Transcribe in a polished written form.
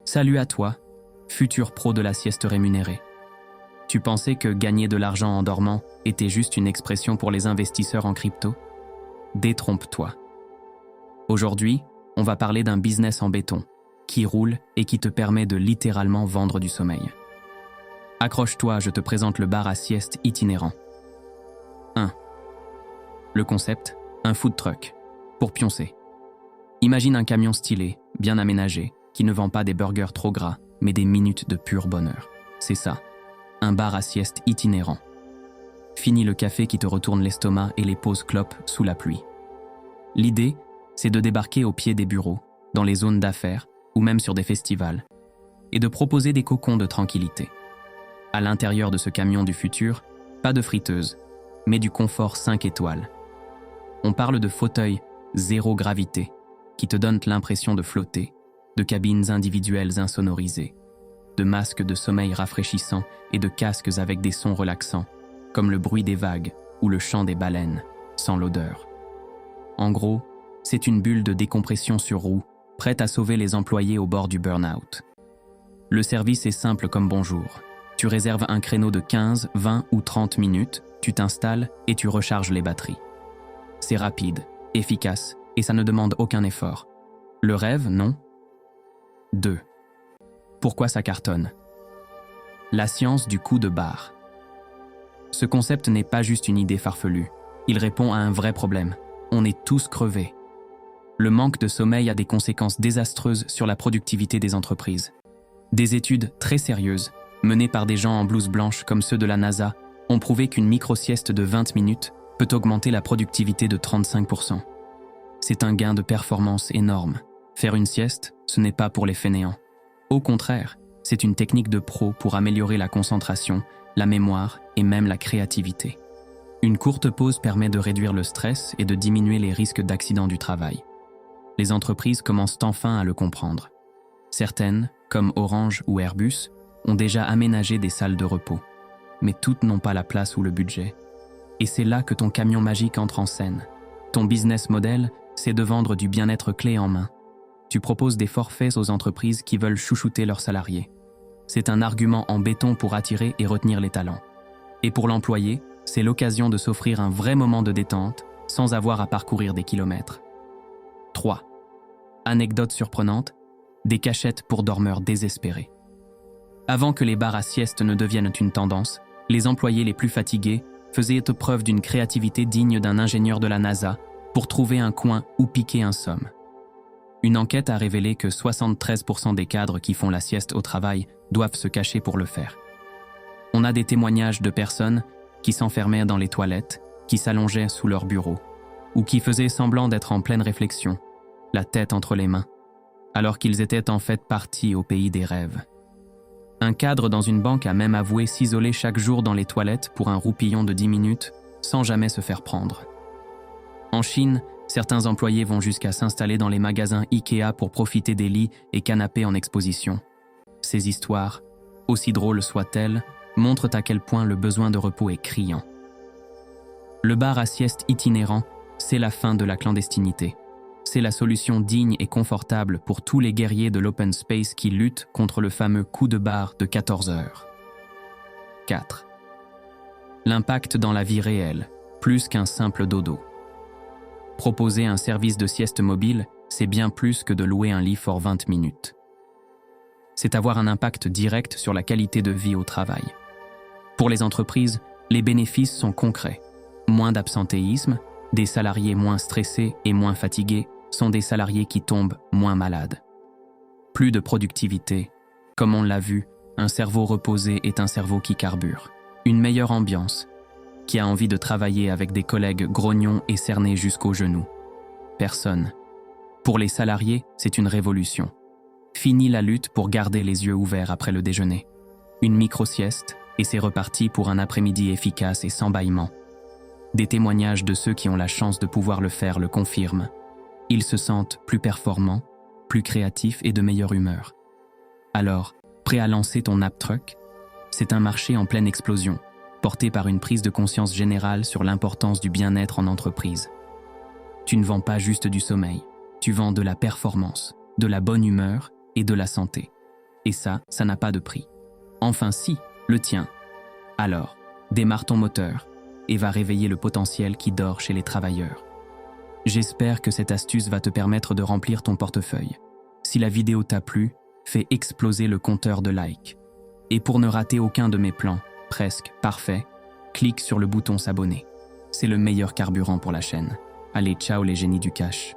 Salut à toi, futur pro de la sieste rémunérée. Tu pensais que gagner de l'argent en dormant était juste une expression pour les investisseurs en crypto? Détrompe-toi. Aujourd'hui, on va parler d'un business en béton, qui roule et qui te permet de littéralement vendre du sommeil. Accroche-toi, je te présente le bar à sieste itinérant. 1. Le concept, un food truck, pour pioncer. Imagine un camion stylé, bien aménagé, qui ne vend pas des burgers trop gras, mais des minutes de pur bonheur. C'est ça, un bar à sieste itinérant. Fini le café qui te retourne l'estomac et les pauses clopes sous la pluie. L'idée, c'est de débarquer au pied des bureaux, dans les zones d'affaires ou même sur des festivals, et de proposer des cocons de tranquillité. À l'intérieur de ce camion du futur, pas de friteuse, mais du confort 5 étoiles. On parle de fauteuils zéro gravité, qui te donnent l'impression de flotter, de cabines individuelles insonorisées, de masques de sommeil rafraîchissants et de casques avec des sons relaxants, comme le bruit des vagues ou le chant des baleines, sans l'odeur. En gros, c'est une bulle de décompression sur roue, prête à sauver les employés au bord du burn-out. Le service est simple comme bonjour. Tu réserves un créneau de 15, 20 ou 30 minutes, tu t'installes et tu recharges les batteries. C'est rapide, efficace et ça ne demande aucun effort. Le rêve, non? 2. Pourquoi ça cartonne? La science du coup de barre. Ce concept n'est pas juste une idée farfelue. Il répond à un vrai problème. On est tous crevés. Le manque de sommeil a des conséquences désastreuses sur la productivité des entreprises. Des études très sérieuses, menées par des gens en blouse blanche comme ceux de la NASA, ont prouvé qu'une micro-sieste de 20 minutes peut augmenter la productivité de 35%. C'est un gain de performance énorme. Faire une sieste, ce n'est pas pour les fainéants. Au contraire, c'est une technique de pro pour améliorer la concentration, la mémoire et même la créativité. Une courte pause permet de réduire le stress et de diminuer les risques d'accidents du travail. Les entreprises commencent enfin à le comprendre. Certaines, comme Orange ou Airbus, ont déjà aménagé des salles de repos. Mais toutes n'ont pas la place ou le budget. Et c'est là que ton camion magique entre en scène. Ton business model, c'est de vendre du bien-être clé en main. Tu proposes des forfaits aux entreprises qui veulent chouchouter leurs salariés. C'est un argument en béton pour attirer et retenir les talents. Et pour l'employé, c'est l'occasion de s'offrir un vrai moment de détente sans avoir à parcourir des kilomètres. 3. Anecdote surprenante, des cachettes pour dormeurs désespérés. Avant que les bars à sieste ne deviennent une tendance, les employés les plus fatigués faisaient preuve d'une créativité digne d'un ingénieur de la NASA pour trouver un coin où piquer un somme. Une enquête a révélé que 73% des cadres qui font la sieste au travail doivent se cacher pour le faire. On a des témoignages de personnes qui s'enfermaient dans les toilettes, qui s'allongeaient sous leur bureau, ou qui faisaient semblant d'être en pleine réflexion, la tête entre les mains, alors qu'ils étaient en fait partis au pays des rêves. Un cadre dans une banque a même avoué s'isoler chaque jour dans les toilettes pour un roupillon de 10 minutes, sans jamais se faire prendre. En Chine, certains employés vont jusqu'à s'installer dans les magasins Ikea pour profiter des lits et canapés en exposition. Ces histoires, aussi drôles soient-elles, montrent à quel point le besoin de repos est criant. Le bar à sieste itinérant, c'est la fin de la clandestinité. C'est la solution digne et confortable pour tous les guerriers de l'open space qui luttent contre le fameux coup de barre de 14 heures. 4. L'impact dans la vie réelle, plus qu'un simple dodo. Proposer un service de sieste mobile, c'est bien plus que de louer un lit for 20 minutes. C'est avoir un impact direct sur la qualité de vie au travail. Pour les entreprises, les bénéfices sont concrets. Moins d'absentéisme, des salariés moins stressés et moins fatigués sont des salariés qui tombent moins malades. Plus de productivité. Comme on l'a vu, un cerveau reposé est un cerveau qui carbure. Une meilleure ambiance, qui a envie de travailler avec des collègues grognons et cernés jusqu'aux genoux. Personne. Pour les salariés, c'est une révolution. Fini la lutte pour garder les yeux ouverts après le déjeuner. Une micro-sieste, et c'est reparti pour un après-midi efficace et sans bâillement. Des témoignages de ceux qui ont la chance de pouvoir le faire le confirment. Ils se sentent plus performants, plus créatifs et de meilleure humeur. Alors, prêt à lancer ton app truck? C'est un marché en pleine explosion, porté par une prise de conscience générale sur l'importance du bien-être en entreprise. Tu ne vends pas juste du sommeil, tu vends de la performance, de la bonne humeur et de la santé. Et ça n'a pas de prix. Enfin si, le tien. Alors, démarre ton moteur et va réveiller le potentiel qui dort chez les travailleurs. J'espère que cette astuce va te permettre de remplir ton portefeuille. Si la vidéo t'a plu, fais exploser le compteur de likes. Et pour ne rater aucun de mes plans, presque parfaits, clique sur le bouton s'abonner. C'est le meilleur carburant pour la chaîne. Allez, ciao les génies du cash.